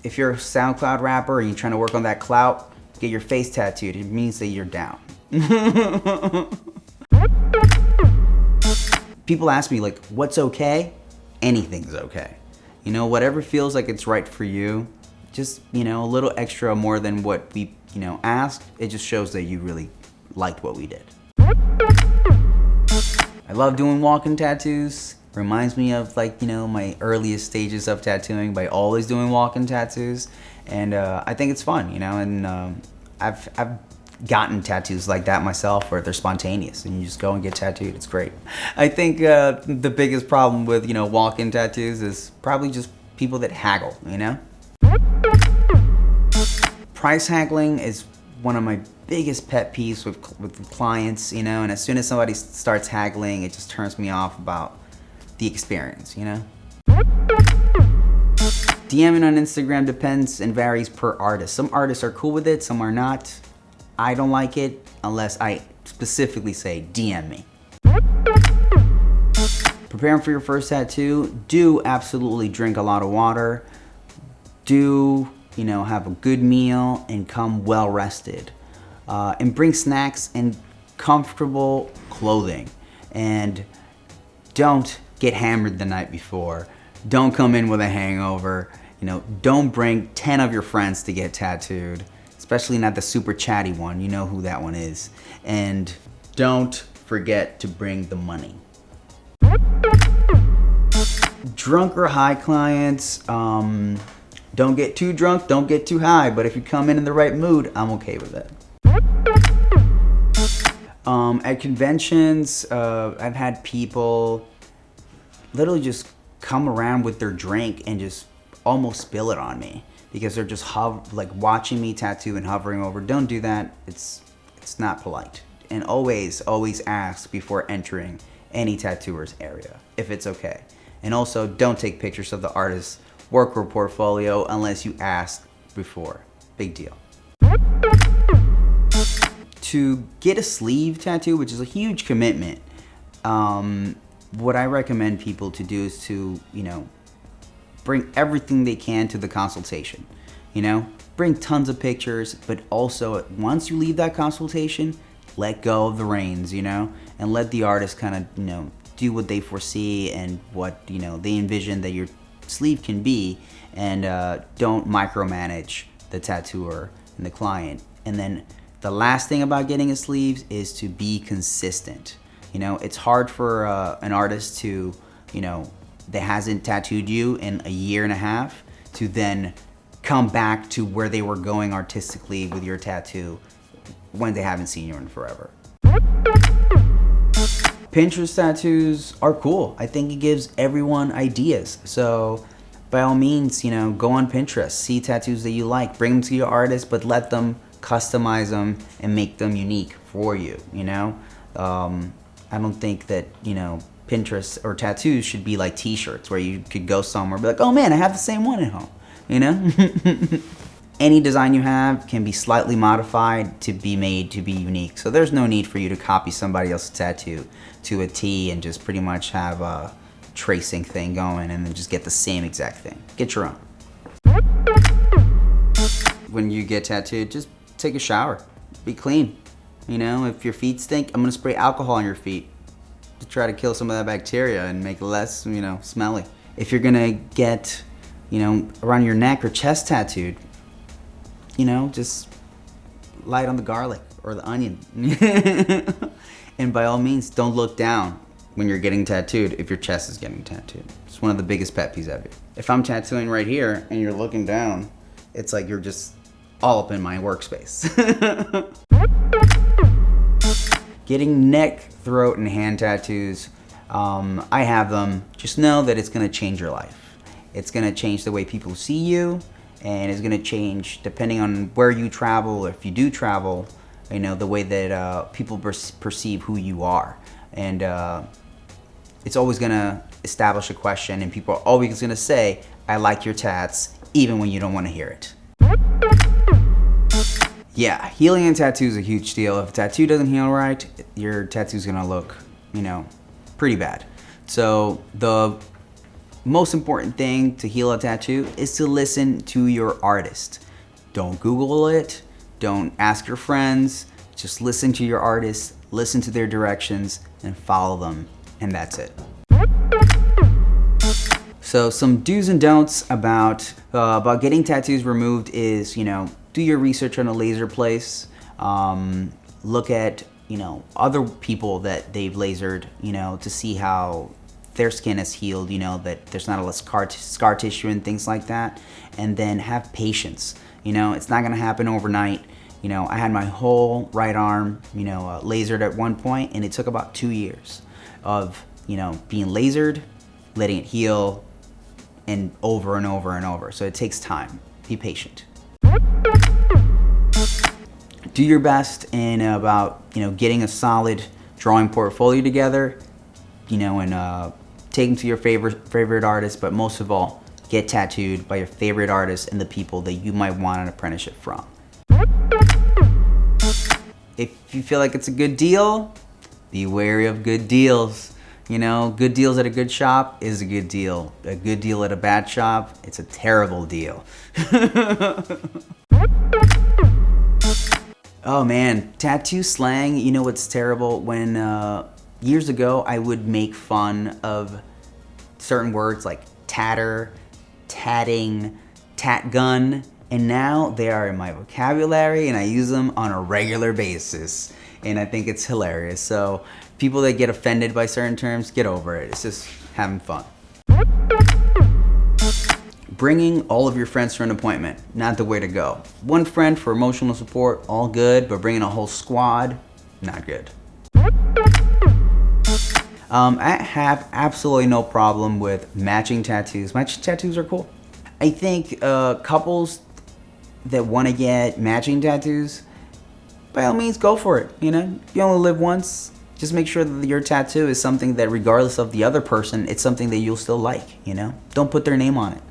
if you're a SoundCloud rapper and you're trying to work on that clout, get your face tattooed. It means that you're down. People ask me, like, what's okay? Anything's okay. You know, whatever feels like it's right for you, just, you know, a little extra more than what we, you know, asked, it just shows that you really liked what we did. I love doing walk-in tattoos. Reminds me of, like, you know, my earliest stages of tattooing by always doing walk-in tattoos. And I think it's fun, you know, and I've gotten tattoos like that myself where they're spontaneous and you just go and get tattooed. It's great. I think the biggest problem with, you know, walk-in tattoos is probably just people that haggle, you know? Price haggling is one of my biggest pet peeves with clients, you know, and as soon as somebody starts haggling, it just turns me off about the experience, you know? DMing on Instagram depends and varies per artist. Some artists are cool with it, some are not. I don't like it unless I specifically say DM me. Preparing for your first tattoo, do absolutely drink a lot of water. Do, you know, have a good meal and come well rested. And bring snacks and comfortable clothing. And don't get hammered the night before. Don't come in with a hangover. You know, don't bring 10 of your friends to get tattooed. Especially not the super chatty one, you know who that one is. And don't forget to bring the money. Drunk or high clients, don't get too drunk, don't get too high, but if you come in the right mood, I'm okay with it. At conventions, I've had people literally just come around with their drink and just almost spill it on me. Because they're just like watching me tattoo and hovering over. Don't do that. It's not polite. And always ask before entering any tattooer's area if it's okay. And also don't take pictures of the artist's work or portfolio unless you ask before. Big deal. To get a sleeve tattoo, which is a huge commitment, what I recommend people to do is to, you know, bring everything they can to the consultation, you know? Bring tons of pictures, but also once you leave that consultation, let go of the reins, you know? And let the artist kind of, you know, do what they foresee and what, you know, they envision that your sleeve can be, and don't micromanage the tattooer and the client. And then the last thing about getting a sleeve is to be consistent. You know, it's hard for an artist to, you know, that hasn't tattooed you in a year and a half to then come back to where they were going artistically with your tattoo when they haven't seen you in forever. Pinterest tattoos are cool. I think it gives everyone ideas. So by all means, you know, go on Pinterest, see tattoos that you like, bring them to your artist, but let them customize them and make them unique for you, you know? I don't think that, you know, Pinterest or tattoos should be like t-shirts where you could go somewhere and be like, oh man, I have the same one at home, you know? Any design you have can be slightly modified to be made to be unique. So there's no need for you to copy somebody else's tattoo to a T and just pretty much have a tracing thing going and then just get the same exact thing. Get your own. When you get tattooed, just take a shower. Be clean. You know, if your feet stink, I'm gonna spray alcohol on your feet to try to kill some of that bacteria and make it less, you know, smelly. If you're gonna get, you know, around your neck or chest tattooed, you know, just light on the garlic or the onion. And by all means, don't look down when you're getting tattooed if your chest is getting tattooed. It's one of the biggest pet peeves ever. If I'm tattooing right here and you're looking down, it's like you're just all up in my workspace. Getting neck, throat, and hand tattoos, I have them. Just know that it's gonna change your life. It's gonna change the way people see you, and it's gonna change depending on where you travel, if you do travel, you know, the way that people perceive who you are. And it's always gonna establish a question, and people are always gonna say, I like your tats, even when you don't wanna hear it. Yeah, healing and tattoo is a huge deal. If a tattoo doesn't heal right, your tattoo's gonna look, you know, pretty bad. So the most important thing to heal a tattoo is to listen to your artist. Don't Google it. Don't ask your friends. Just listen to your artist, listen to their directions, and follow them. And that's it. So some do's and don'ts about getting tattoos removed is, do your research on a laser place. Look at, other people that they've lasered, to see how their skin has healed, that there's not a lot of scar tissue and things like that. And then have patience. It's not gonna happen overnight. I had my whole right arm, lasered at one point, and it took about 2 years of, being lasered, letting it heal, and over and over and over. So it takes time. Be patient. Do your best in about, getting a solid drawing portfolio together, and take them to your favorite artist, but most of all, get tattooed by your favorite artists and the people that you might want an apprenticeship from. If you feel like it's a good deal, be wary of good deals. Good deals at a good shop is a good deal. A good deal at a bad shop, it's a terrible deal. Oh man, tattoo slang, what's terrible? When years ago I would make fun of certain words like tatter, tatting, tat gun, and now they are in my vocabulary and I use them on a regular basis. And I think it's hilarious. So people that get offended by certain terms, get over it. It's just having fun. Bringing all of your friends for an appointment, not the way to go. One friend for emotional support, all good, but bringing a whole squad, not good. I have absolutely no problem with matching tattoos. Matching tattoos are cool. I think couples that want to get matching tattoos, by all means, go for it. You only live once. Just make sure that your tattoo is something that, regardless of the other person, it's something that you'll still like. Don't put their name on it.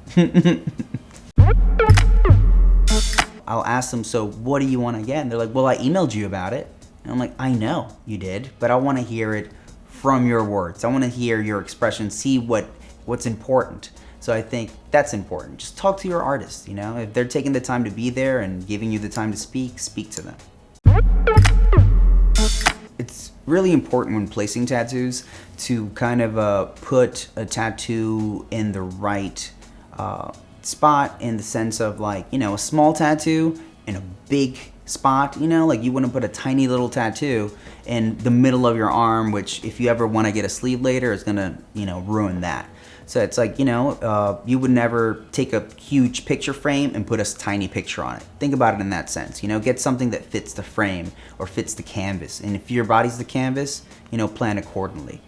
I'll ask them, so what do you want to get? And they're like, well, I emailed you about it. And I'm like, I know you did, but I want to hear it from your words. I want to hear your expression, see what's important. So I think that's important. Just talk to your artist, If they're taking the time to be there and giving you the time to speak to them. It's really important when placing tattoos to kind of put a tattoo in the right spot, in the sense of like, a small tattoo in a big spot, like you wouldn't put a tiny little tattoo in the middle of your arm, which if you ever want to get a sleeve later, is gonna, ruin that. So it's like, you would never take a huge picture frame and put a tiny picture on it. Think about it in that sense. Get something that fits the frame or fits the canvas. And if your body's the canvas, plan accordingly.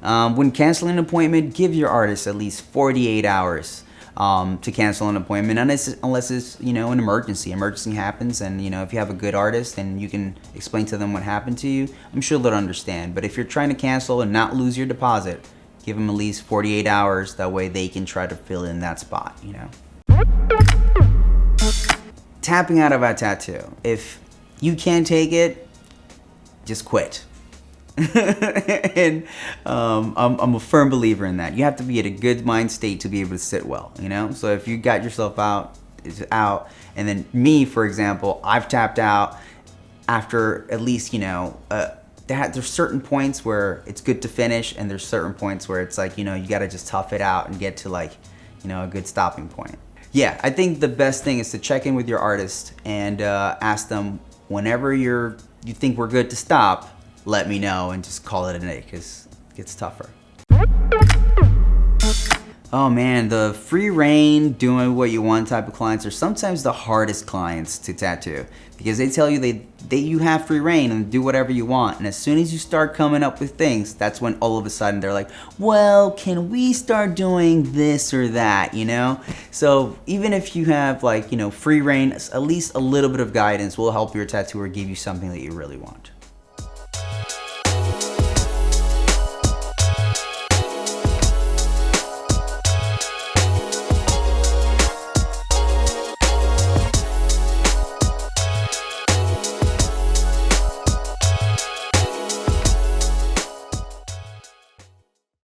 When canceling an appointment, give your artist at least 48 hours to cancel an appointment, unless it's an emergency. Emergency happens, and if you have a good artist and you can explain to them what happened to you, I'm sure they'll understand. But if you're trying to cancel and not lose your deposit, give them at least 48 hours. That way they can try to fill in that spot. Tapping out of a tattoo. If you can't take it, just quit. And I'm a firm believer in that. You have to be at a good mind state to be able to sit well, So if you got yourself out, it's out. And then me, for example, I've tapped out after at least, there's certain points where it's good to finish, and there's certain points where it's like, you gotta just tough it out and get to like, a good stopping point. Yeah, I think the best thing is to check in with your artist and ask them, whenever you think we're good to stop, let me know, and just call it a day, because it gets tougher. Oh man, the free reign, doing what you want type of clients are sometimes the hardest clients to tattoo, because they tell you you have free reign and do whatever you want. And as soon as you start coming up with things, that's when all of a sudden they're like, well, can we start doing this or that, So even if you have like, free reign, at least a little bit of guidance will help your tattooer give you something that you really want.